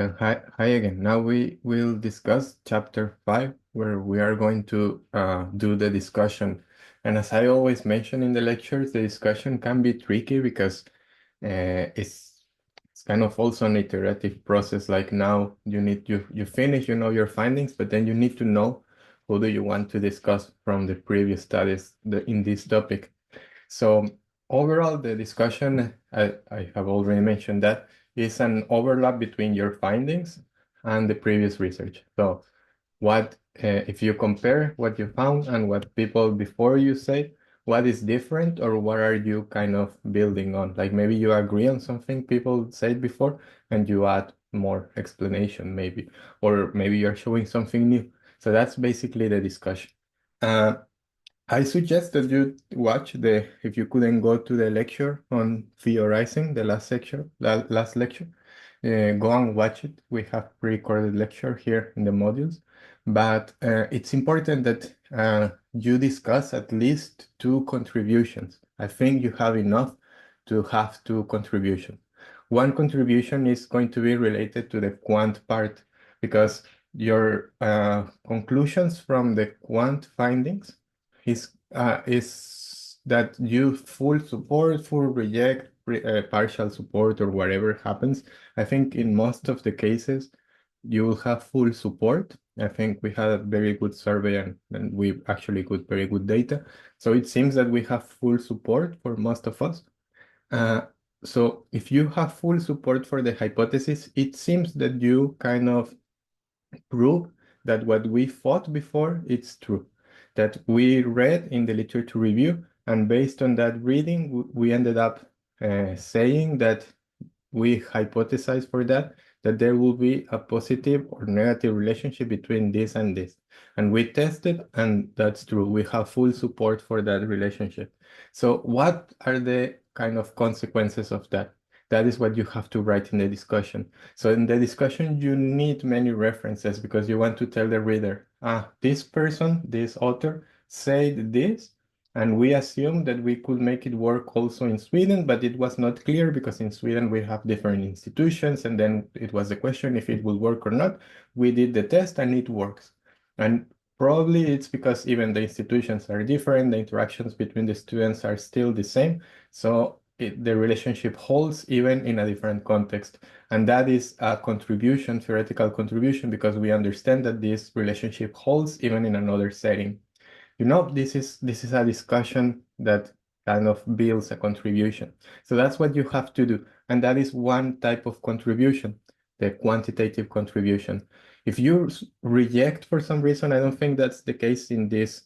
Hi again. Now we will discuss chapter 5, where we are going to do the discussion. And as I always mention in the lectures, the discussion can be tricky because it's kind of also an iterative process. Like now you finish, you know your findings, but then you need to know who do you want to discuss from the previous studies in this topic. So overall, the discussion, I have already mentioned that, is an overlap between your findings and the previous research. So if you compare what you found and what people before you said, what is different or what are you kind of building on? Like maybe you agree on something people said before and you add more explanation maybe, or maybe you're showing something new. So that's basically the discussion. Uh, I suggest that you watch if you couldn't go to the lecture on theorizing, the last lecture, go and watch it. We have pre-recorded lecture here in the modules, but it's important that you discuss at least two contributions. I think you have enough to have two contributions. One contribution is going to be related to the quant part because your conclusions from the quant findings is that you full support, full reject, partial support, or whatever happens. I think in most of the cases, you will have full support. I think we had a very good survey and we actually got very good data. So it seems that we have full support for most of us. Uh, so if you have full support for the hypothesis, it seems that you kind of prove that what we thought before, it's true. That we read in the literature review, and based on that reading, we ended up saying that we hypothesize for that there will be a positive or negative relationship between this and this. And we tested, and that's true. We have full support for that relationship. So what are the kind of consequences of that? That is what you have to write in the discussion. So in the discussion, you need many references because you want to tell the reader, this person, this author said this, and we assumed that we could make it work also in Sweden, but it was not clear because in Sweden we have different institutions, and then it was the question if it will work or not. We did the test and it works. And probably it's because even the institutions are different, the interactions between the students are still the same. So the relationship holds even in a different context. And that is a contribution, theoretical contribution, because we understand that this relationship holds even in another setting. You know, this is a discussion that kind of builds a contribution. So that's what you have to do. And that is one type of contribution, the quantitative contribution. If you reject for some reason, I don't think that's the case in these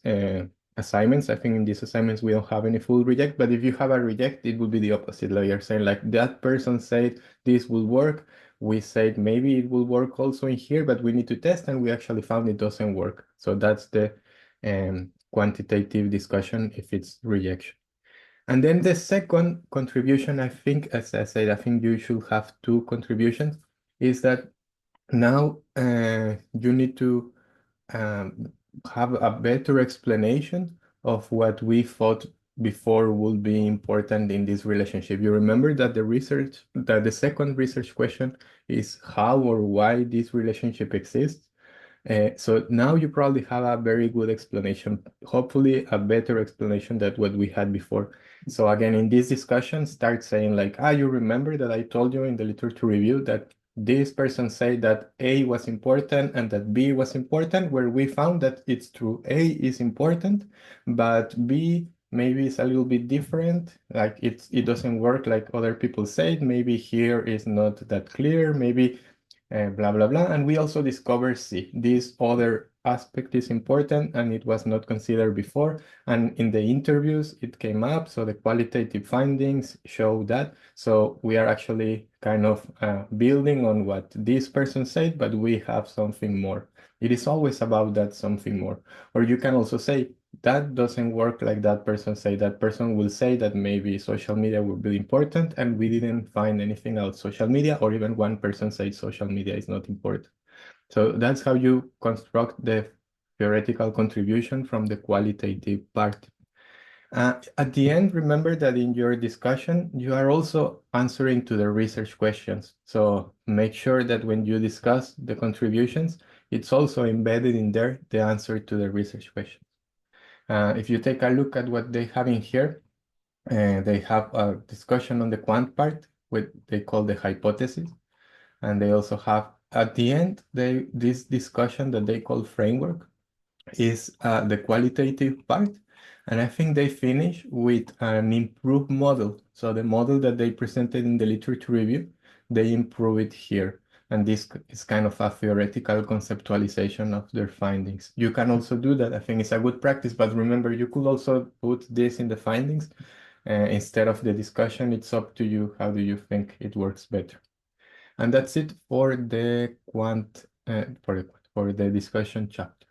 assignments. I think in these assignments we don't have any full reject, but if you have a reject, it will be the opposite. Like you're saying, like that person said this will work. We said maybe it will work also in here, but we need to test, and we actually found it doesn't work. So that's the quantitative discussion if it's rejection. And then the second contribution, I think, as I said, I think you should have two contributions, is that now you need to um, have a better explanation of what we thought before would be important in this relationship. You remember that the second research question is how or why this relationship exists. So now you probably have a very good explanation, hopefully a better explanation than what we had before. So again, in this discussion, start saying like, you remember that I told you in the literature review that this person said that A was important and that B was important, where we found that it's true. A is important, but B maybe is a little bit different. Like it doesn't work like other people said. Maybe here is not that clear. Maybe blah, blah, blah. And we also discovered C. This other aspect is important and it was not considered before. And in the interviews, it came up. So the qualitative findings show that. So we are actually kind of building on what this person said, but we have something more. It is always about that something more. Or you can also say, that doesn't work like that person say. That person will say that maybe social media will be important and we didn't find anything else social media, or even one person said social media is not important. So that's how you construct the theoretical contribution from the qualitative part. At the end, remember that in your discussion, you are also answering to the research questions. So make sure that when you discuss the contributions, it's also embedded in there, the answer to the research question. If you take a look at what they have in here, they have a discussion on the quant part, what they call the hypothesis. And they also have, at the end, this discussion that they call framework is the qualitative part. And I think they finish with an improved model. So the model that they presented in the literature review, they improve it here. And this is kind of a theoretical conceptualization of their findings. You can also do that. I think it's a good practice, but remember, you could also put this in the findings instead of the discussion. It's up to you. How do you think it works better? And that's it for the quant, for the discussion chapter.